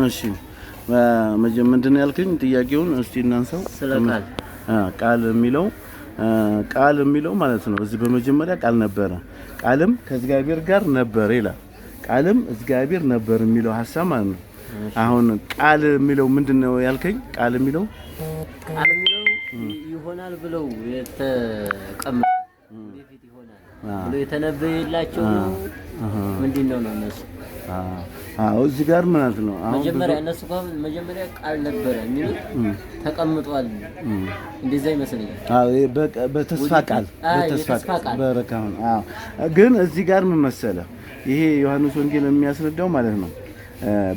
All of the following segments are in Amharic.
እሺ ምንድነው ያልከኝ ጥያቄውን እስቲ እናንሳው ስለቃል ቃል የሚለው ማለት ነው እዚህ በመጀመሪያ ቃል ነበረ ቃልም ከእግዚአብሔር ጋር ነበር ይላል ቃልም እግዚአብሔር ነበር የሚለው ሐሳብ ማለት ነው አሁን ቃል የሚለው ምንድነው ያልከኝ ቃል የሚለው ይሆናል ብለው የተቀመጠ በፊት ይሆናል ብለው የተነበየላቸው ምንድነው ነው እነሱ እዚህ ጋር ማለት ነው አሁን መጀመሪያ እነሱ መጀመሪያ ቃል ነበረ የሚሉት ተቀምጧል እንደዛ ይመስለኛል በተስፋ ቃል በረካውን ግን እዚህ ጋር ምን መሰለ ይሄ ዮሐንስ ወንጌል የሚያስረዳው ማለት ነው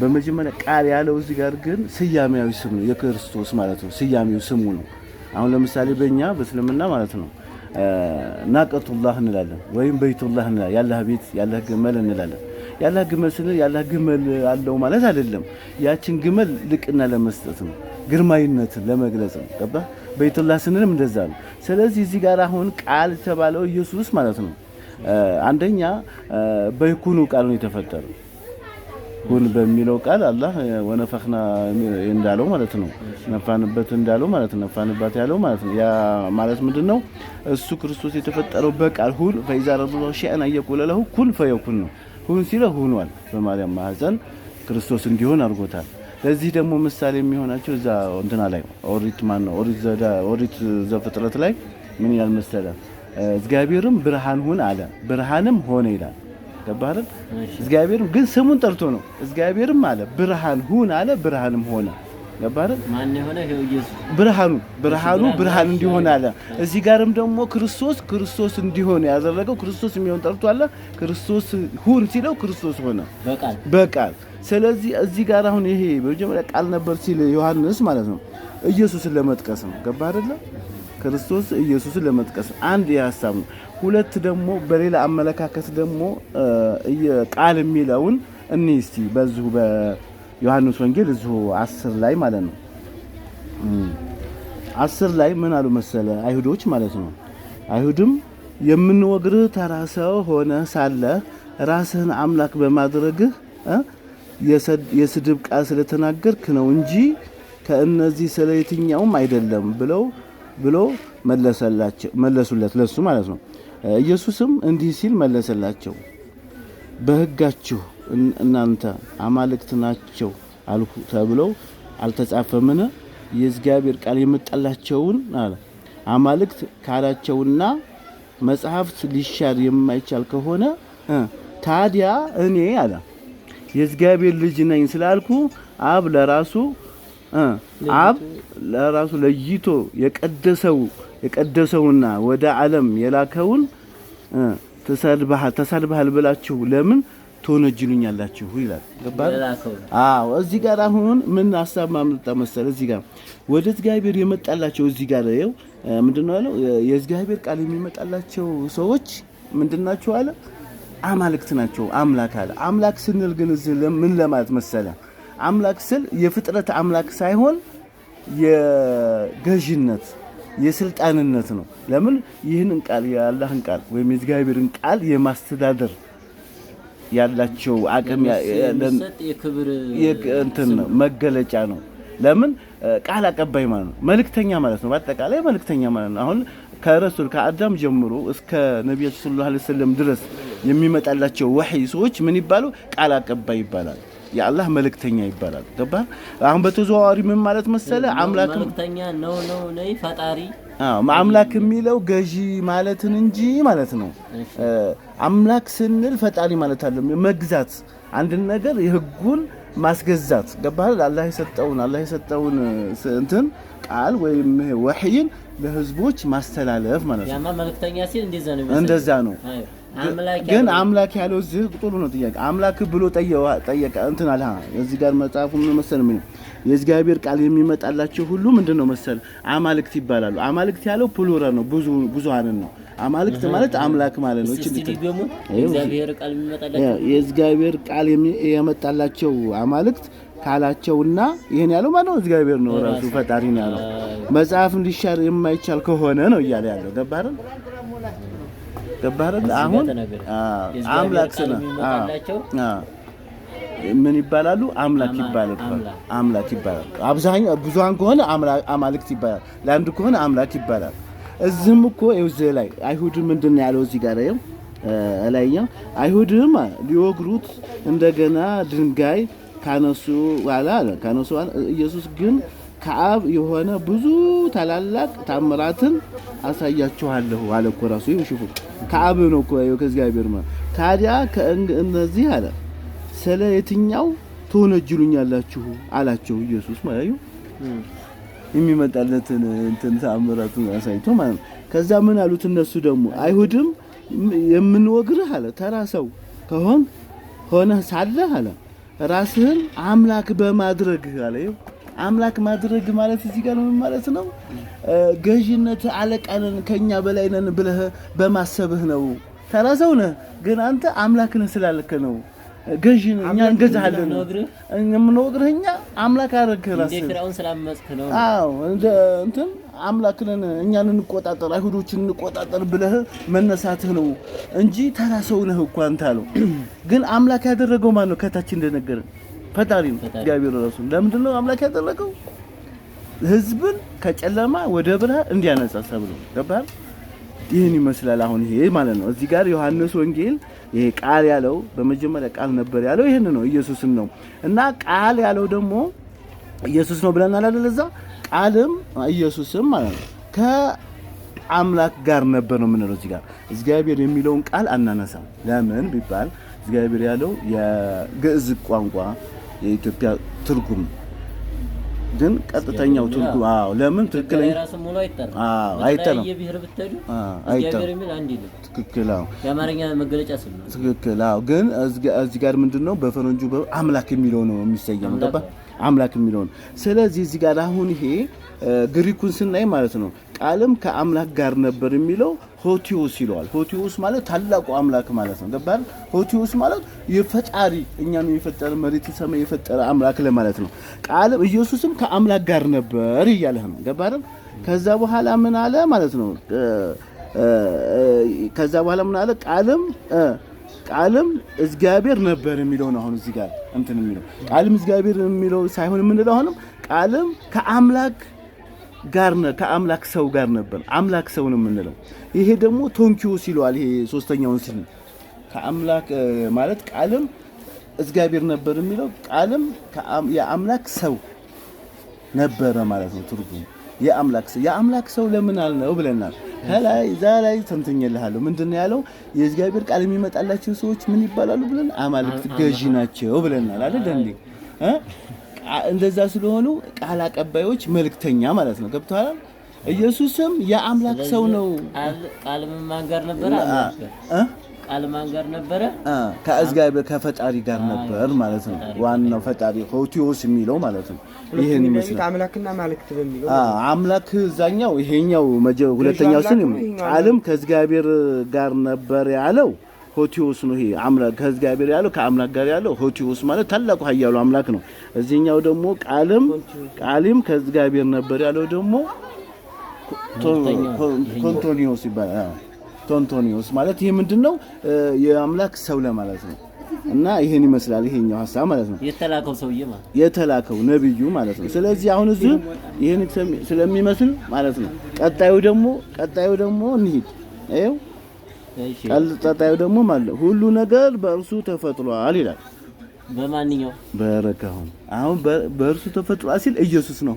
በመጀመሪያ ቃል ያለው እዚህ ጋር ግን ስያሜያዊ ስም ነው የክርስቶስ ማለት ነው ስያሜው ስሙ ነው አሁን ለምሳሌ በእኛ በእስልምና ማለት ነው ናቀቱላህ እንላለን ወይም በይቱላህ እንላለን ያላህ ቤት ያላህ ግመል እንላለን ያላህ ግመል ስንል ያላህ ግመል አለው ማለት አይደለም ያችን ግመል ልቅና ለመስጠት ነው ግርማዊነትን ለመግለጽ ነው ገባ በይቱላህ ስንልም እንደዛ ነው ስለዚህ እዚህ ጋር አሁን ቃል ተባለው ኢየሱስ ማለት ነው አንደኛ በይኩኑ ቃል ነው የተፈጠረው ኩን በሚለው ቃል አላህ ወነፈخنا እንዳለው ማለት ነው ነፋንበት እንዳለው ማለት ነው ነፋንበት ያለው ማለት ነው ያ ማለት ምንድነው እሱ ክርስቶስ የተፈጠረው በቃል ሁሉ فاذا رب الله شيئا يقول له كن فيكون ነው ሁን ሲለው ሆኗል በማርያም ማህፀን ክርስቶስ እንዲሆን አድርጎታል ለዚህ ደግሞ ምሳሌ የሚሆናቸው እዛ እንትና ላይ ኦሪት ዘፍጥረት ላይ ምን ይላል መሰለ እግዚአብሔርም ብርሃን ሁን አለ ብርሃንም ሆነ ይላል ገባህ እግዚአብሔርም ግን ስሙን ጠርቶ ነው እግዚአብሔርም አለ ብርሃን ሁን አለ ብርሃንም ሆነ ገባህ ማን የሆነ ኢየሱስ ብርሃን እንዲሆን አለ እዚህ ጋርም ደግሞ ክርስቶስ እንዲሆን ያደረገው ክርስቶስ የሚሆን ጠርቶ አለ ክርስቶስ ሁን ሲለው ክርስቶስ ሆነ በቃል ስለዚህ እዚህ ጋር አሁን ይሄ በመጀመሪያ ቃል ነበር ሲል ዮሐንስ ማለት ነው ኢየሱስን ለመጥቀስ ነው ገባህ አይደለ ክርስቶስ ኢየሱስን ለመጥቀስ አንድ ያሳብ ነው ሁለት ደግሞ በሌላ አመለካከት ደግሞ ቃል የሚለውን እንስቲ በዚሁ በዮሐንስ ወንጌል እዚሁ 10 ላይ ማለት ነው 10 ላይ ምን አሉ መሰለ አይሁዶች ማለት ነው አይሁድም የምንወግርህ ተራሰው ሆነ ሳለ ራስህን አምላክ በማድረግህ የስድብ ቃል ስለተናገርክ ነው እንጂ ከእነዚህ ስለየትኛውም አይደለም ብሎ መለሱለት ለሱ ማለት ነው ኢየሱስም እንዲህ ሲል መለሰላቸው በሕጋችሁ እናንተ አማልክት ናቸው አልኩ ተብለው አልተጻፈምን የእግዚአብሔር ቃል የመጣላቸውን አለ አማልክት ካላቸውና መጽሐፍት ሊሻር የማይቻል ከሆነ ታዲያ እኔ አለ የእግዚአብሔር ልጅ ነኝ ስላልኩ አብ ለራሱ ለይቶ የቀደሰውና ወደ ዓለም የላከውን ተሳድበሃል ብላችሁ ለምን ትወነጅሉኛላችሁ ይላል ገባህ እዚህ ጋር አሁን ምን ሐሳብ ማምጣ መሰለ እዚህ ጋር ወደ እግዚአብሔር የመጣላቸው እዚህ ጋር ነው ምንድነው ያለው የእግዚአብሔር ቃል የሚመጣላቸው ሰዎች ምንድናቸው አለ አማልክት ናቸው አምላክ አለ አምላክ ስንል ግን እዚህ ምን ለማለት መሰለ አምላክ ስል የፍጥረት አምላክ ሳይሆን የገዥነት የስልጣንነት ነው ለምን ይህንን ቃል የአላህን ቃል ወይም የእግዚአብሔርን ቃል የማስተዳደር ያላቸው አቅም የክብር እንትን መገለጫ ነው ለምን ቃል አቀባይ ማለት ነው መልእክተኛ ማለት ነው በአጠቃላይ መልእክተኛ ማለት ነው አሁን ከረሱል ከአዳም ጀምሮ እስከ ነብያችን ሰለላሁ ዐለይሂ ወሰለም ድረስ የሚመጣላቸው ወህይ ሰዎች ምን ይባሉ ቃል አቀባይ ይባላል የአላህ መልእክተኛ ይባላል ገባህ አሁን በተዘዋዋሪ ምን ማለት መሰለ አምላክ መልእክተኛ ነው ፈጣሪ አምላክ የሚለው ገዢ ማለትን እንጂ ማለት ነው አምላክ ስንል ፈጣሪ ማለት አይደለም መግዛት አንድ ነገር የህጉን ማስገዛት ገባህ አላህ የሰጠውን እንትን ቃል ወይም ወህይን ለህዝቦች ማስተላለፍ ማለት ነው ያማ መልእክተኛ ሲል እንደዛ ነው ግን አምላክ ያለው እዚህ ጥሩ ነው ጥያቄ አምላክ ብሎ ጠየቀ እንትን አለ እዚህ ጋር መጽሐፉ ምን መሰለ ምን የእግዚአብሔር ቃል የሚመጣላቸው ሁሉ ምንድነው መሰለ አማልክት ይባላሉ አማልክት ያለው ፕሉራል ነው ብዙሃን ነው አማልክት ማለት አምላክ ማለት ነው እቺ ደግሞ የእግዚአብሔር ቃል የሚመጣላቸው የእግዚአብሔር ቃል የመጣላቸው አማልክት ካላቸውና ይሄን ያለው ማለት ነው እግዚአብሔር ነው ራሱ ፈጣሪ ነው ያለው መጽሐፍ እንዲሻር የማይቻል ከሆነ ነው እያለ ያለው ገባህ ገባህ አሁን አምላክ ስነ ምን ይባላሉ? አምላክ ይባላል። አብዛኛው ብዙሃን ከሆነ አማልክት ይባላል። ለአንድ ከሆነ አምላክ ይባላል። እዚህም እኮ እዚህ ላይ አይሁድ ምንድነው ያለው እዚህ ጋር ነው አላየው። አይሁድም ሊወግሩት እንደገና ድንጋይ ካነሱ ኢየሱስ ግን ከአብ የሆነ ብዙ ታላላቅ ታምራትን አሳያችኋለሁ አለ እኮ ራሱ ይሽፉ ከአብ ነው እኮ ከእግዚአብሔር ማለት ታዲያ ከእነዚህ አለ ስለ የትኛው ትወነጅሉኛላችሁ አላቸው ኢየሱስ ማለት ነው የሚመጣለትን እንትን ታምራቱን አሳይቶ ማለት ከዛ ምን አሉት እነሱ ደግሞ አይሁድም የምንወግርህ አለ ተራሰው ሆነ ሳለ አለ ራስህን አምላክ በማድረግ አለ አምላክ ማድረግ ማለት እዚህ ጋር ምን ማለት ነው? ገዢነት አለቃነን ከኛ በላይ ነን ብለህ በማሰብህ ነው። ተራሰው ነህ ግን አንተ አምላክ ነህ ስላለከ ነው። ገዢን እኛ እንገዛለን የምንወግርህ እኛ አምላክ አደረግህ ራስህ እንደ ፍራውን ስላመጽክ ነው። አዎ እንትን አምላክ ነን እኛን እንቆጣጠር አይሁዶችን እንቆጣጠር ብለህ መነሳትህ ነው እንጂ ተራሰው ነህ እኮ አንተ አለው። ግን አምላክ ያደረገው ማን ነው? ከታች እንደነገረን ፈጣሪ ነው እግዚአብሔር ራሱ። ለምንድን ነው አምላክ ያደረገው? ህዝብን ከጨለማ ወደ ብርሃን እንዲያነጻ ሰብሎ ገባህ? ይሄን ይመስላል አሁን ይሄ ማለት ነው። እዚህ ጋር ዮሐንስ ወንጌል ይሄ ቃል ያለው በመጀመሪያ ቃል ነበር ያለው ይሄን ነው ኢየሱስን ነው። እና ቃል ያለው ደግሞ ኢየሱስ ነው ብለናል አይደል? እዛ ቃልም ኢየሱስም ማለት ነው ከአምላክ ጋር ነበር ነው የምንለው። እዚህ ጋር እግዚአብሔር የሚለውን ቃል አናነሳም። ለምን ቢባል እግዚአብሔር ያለው የግዕዝ ቋንቋ የኢትዮጵያ ትርጉም ግን ቀጥተኛው ትርጉም ለምን ትክክለኛ ራሱ ሙሉ አይጠራም። አይጠራም። የብሔር ብትሄዱ እግዚአብሔር የሚል አንድ ነው። ትክክል። የአማርኛ መገለጫ ስም ነው። ትክክል። ግን እዚህ ጋር ምንድነው በፈረንጁ አምላክ የሚለው ነው የሚሰየመው። ገባ? አምላክ የሚለው ነው። ስለዚህ እዚህ ጋር አሁን ይሄ ግሪኩን ስናይ ማለት ነው ቃልም ከአምላክ ጋር ነበር የሚለው ሆቲዮስ ይለዋል። ሆቲዮስ ማለት ታላቁ አምላክ ማለት ነው። ገባህ? ሆቲዮስ ማለት የፈጣሪ እኛን የፈጠረ መሬት ሰማይ የፈጠረ አምላክ ለማለት ነው። ቃልም ኢየሱስም ከአምላክ ጋር ነበር ይያለህ ነው። ገባህ? ከዛ በኋላ ምን አለ ማለት ነው? ከዛ በኋላ ምን አለ? ቃልም እግዚአብሔር ነበር የሚለው ነው። አሁን እዚህ ጋር እንትን የሚለው ቃልም እግዚአብሔር የሚለው ሳይሆን የምንለው አሁንም ቃልም ከአምላክ ጋር ከአምላክ ሰው ጋር ነበር። አምላክ ሰው ነው የምንለው። ይሄ ደግሞ ቶንኪዮስ ይለዋል። ይሄ ሶስተኛውን ሲል ከአምላክ ማለት ቃልም እግዚአብሔር ነበር የሚለው ቃልም የአምላክ ሰው ነበረ ማለት ነው ትርጉሙ። የአምላክ ሰው ለምን አልነው ብለናል። ከላይ ዛሬ ተንተኝልሃለሁ። ምንድነው ያለው? የእግዚአብሔር ቃል የሚመጣላቸው ሰዎች ምን ይባላሉ ብለን አማልክት ገዢ ናቸው ብለናል አይደል እንዴ? እንደዛ ስለሆኑ ቃል አቀባዮች መልእክተኛ ማለት ነው። ገብቷል? ኢየሱስም የአምላክ ሰው ነው። ቃል ማን ጋር ነበረ? ቃል ማን ጋር ነበረ? ከእግዚአብሔር ከፈጣሪ ጋር ነበር ማለት ነው። ዋናው ፈጣሪ ሆቲዮስ የሚለው ማለት ነው። ይሄን ይመስላል አምላክና ማለክት በሚለው አምላክ እዛኛው ይሄኛው ሁለተኛው ስም ቃልም ከእግዚአብሔር ጋር ነበር ያለው ሆቲዮስ ነው። ይሄ አምላክ ከእግዚአብሔር ያለው ከአምላክ ጋር ያለው ሆቲዮስ ማለት ታላቁ ኃያሉ አምላክ ነው። እዚህኛው ደግሞ ቃልም ከእግዚአብሔር ነበር ያለው ደግሞ ቶንቶኒዮስ ይባላል። ቶንቶኒዮስ ማለት ይሄ ምንድነው? የአምላክ ሰው ለማለት ነው። እና ይሄን ይመስላል ይሄኛው ሐሳብ ማለት ነው። የተላከው ሰውዬ ማለት የተላከው ነብዩ ማለት ነው። ስለዚህ አሁን እዚህ ይሄን ስለሚመስል ማለት ነው ቀጣዩ ደግሞ እንሂድ። አይው ቀጣዩ ደግሞ ማለት ሁሉ ነገር በእርሱ ተፈጥሯል ይላል። በማንኛው በረከው አሁን በእርሱ ተፈጥሯል ሲል ኢየሱስ ነው።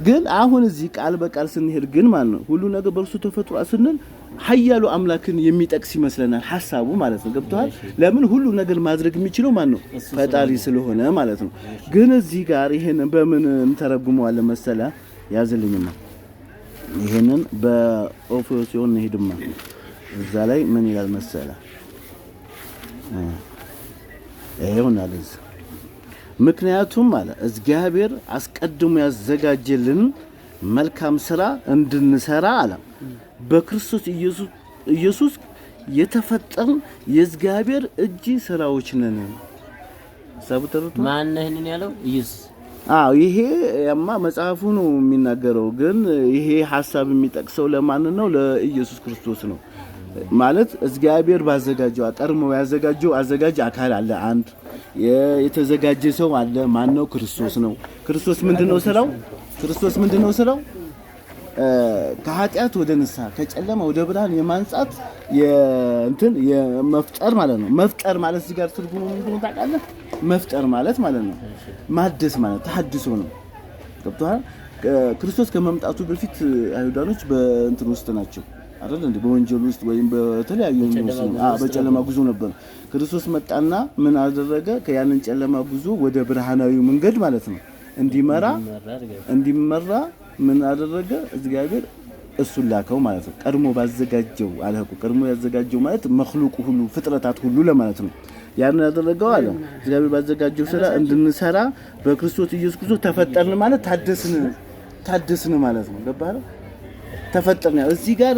ግን አሁን እዚህ ቃል በቃል ስንሄድ ግን ማለት ነው ሁሉ ነገር በእርሱ ተፈጥሯል ስንል ኃያሉ አምላክን የሚጠቅስ ይመስለናል ሐሳቡ ማለት ነው። ገብቷል? ለምን ሁሉ ነገር ማድረግ የሚችለው ማን ነው? ፈጣሪ ስለሆነ ማለት ነው። ግን እዚህ ጋር ይሄን በምን እንተረጉመዋለን መሰለ? ያዝልኝማ ይሄንን በኦፊዮሲዮን እንሄድማ እዛ ላይ ምን ይላል መሰለ? ይሄውና ለዚህ ምክንያቱም ማለት እግዚአብሔር አስቀድሞ ያዘጋጀልን መልካም ስራ እንድንሰራ አለ በክርስቶስ ኢየሱስ የተፈጠርን የእግዚአብሔር እጅ ስራዎች ነን። ሰብተሩት ማን ነህን ያለው ኢየሱስ? ይሄ መጽሐፉ ነው የሚናገረው። ግን ይሄ ሐሳብ የሚጠቅሰው ለማን ነው? ለኢየሱስ ክርስቶስ ነው። ማለት እግዚአብሔር ባዘጋጀው ቀድሞ ያዘጋጀው አዘጋጅ አካል አለ። አንድ የተዘጋጀ ሰው አለ። ማን ነው? ክርስቶስ ነው። ክርስቶስ ምንድነው ስራው? ክርስቶስ ምንድነው ስራው? ከኃጢአት ወደ ንስሐ ከጨለማ ወደ ብርሃን የማንጻት የመፍጠር ማለት ነው። መፍጠር ማለት እዚህ ጋር ትርጉሙ ምንድነው ታውቃለህ? መፍጠር ማለት ነው ማደስ ማለት ተሐድሶ ነው። ገብቶሃል? ክርስቶስ ከመምጣቱ በፊት አይሁዳኖች ውስጥ ናቸው አይደል እንዴ? በወንጀል ውስጥ ወይም በተለያዩ በጨለማ ጉዞ ነበር። ክርስቶስ መጣና ምን አደረገ? ከያንን ጨለማ ጉዞ ወደ ብርሃናዊ መንገድ ማለት ነው እንዲመራ ምን አደረገ? እግዚአብሔር እሱን ላከው ማለት ነው። ቀድሞ ባዘጋጀው አለቁ ቀድሞ ያዘጋጀው ማለት መخلوق ሁሉ ፍጥረታት ሁሉ ለማለት ነው። ያን ያደረገው አለ እግዚአብሔር ባዘጋጀው ስራ እንድንሰራ በክርስቶስ ኢየሱስ ክርስቶስ ተፈጠርን ማለት ታደስን ማለት ነው። ገባህ? ተፈጠርን እዚህ ጋር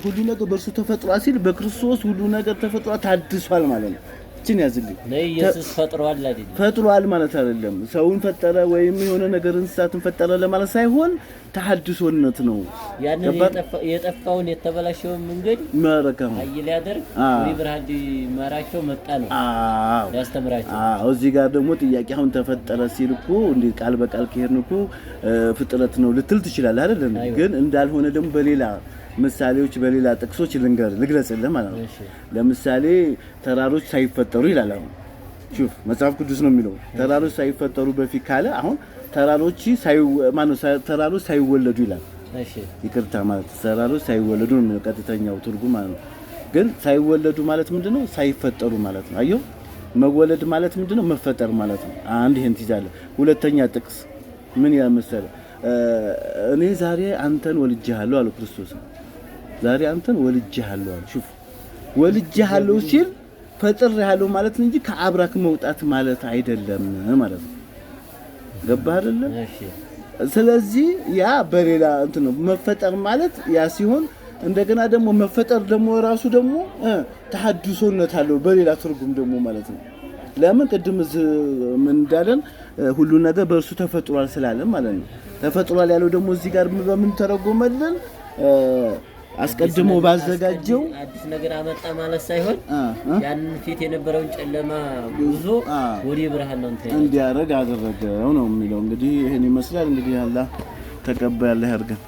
ሁሉ ነገር በእርሱ ተፈጥሯል ሲል በክርስቶስ ሁሉ ነገር ተፈጥሯል ታድሷል ማለት ነው። እቺን ያዝልኝ ኢየሱስ ፈጥሯል አይደል? ፈጥሯል ማለት አይደለም ሰውን ፈጠረ ወይም የሆነ ነገር እንስሳትን ፈጠረ ለማለት ሳይሆን ተሐድሶነት ነው። ያንን የጠፋውን የተበላሸውን መንገድ ማረከም አይል ያደርግ ወይ ብርሃን ማራቸው መጣ ነው ያስተምራቸው። እዚህ ጋር ደግሞ ጥያቄ አሁን ተፈጠረ ሲል እኮ እንዴ ቃል በቃል ከሄድን እኮ ፍጥረት ነው ልትል ትችላለህ አይደል? ግን እንዳልሆነ ደግሞ በሌላ ምሳሌዎች በሌላ ጥቅሶች ልግለጽልህ ማለት ነው። ለምሳሌ ተራሮች ሳይፈጠሩ ይላል። አሁን ሹፍ መጽሐፍ ቅዱስ ነው የሚለው ተራሮች ሳይፈጠሩ በፊት ካለ አሁን ተራሮች ሳይወለዱ ይላል። እሺ ይቅርታ ማለት ተራሮች ሳይወለዱ ነው ቀጥተኛው ትርጉም ማለት ነው። ግን ሳይወለዱ ማለት ምንድነው? ሳይፈጠሩ ማለት ነው። አየው መወለድ ማለት ምንድነው? መፈጠር ማለት ነው። አንድ ይሄን ትይዛለህ። ሁለተኛ ጥቅስ ምን ይላል መሰለህ? እኔ ዛሬ አንተን ወልጄሃለሁ አለ ክርስቶስ። ዛሬ አንተን ወልጄሃለሁ አለ። ሹፍ ወልጄሃለሁ ሲል ፈጥሬሃለሁ ማለት እንጂ ከአብራክ መውጣት ማለት አይደለም ማለት ነው። ገባህ አይደለ? እሺ ስለዚህ ያ በሌላ ነው መፈጠር ማለት ያ ሲሆን እንደገና ደግሞ መፈጠር ደግሞ ራሱ ደግሞ ተሐድሶነት አለው በሌላ ትርጉም ደግሞ ማለት ነው። ለምን ቅድም ምን እንዳለን ሁሉ ነገር በእርሱ ተፈጥሯል ስላለን ማለት ነው። ተፈጥሯል ያለው ደግሞ እዚህ ጋር በምን ተረጎመልን? አስቀድሞ ባዘጋጀው አዲስ ነገር አመጣ ማለት ሳይሆን ያንን ፊት የነበረውን ጨለማ ጉዞ ወደ ብርሃን ነው እንዲያረግ አደረገው ነው የሚለው። እንግዲህ ይሄን ይመስላል። እንግዲህ አላህ ተቀባይ ያለ ያርገን።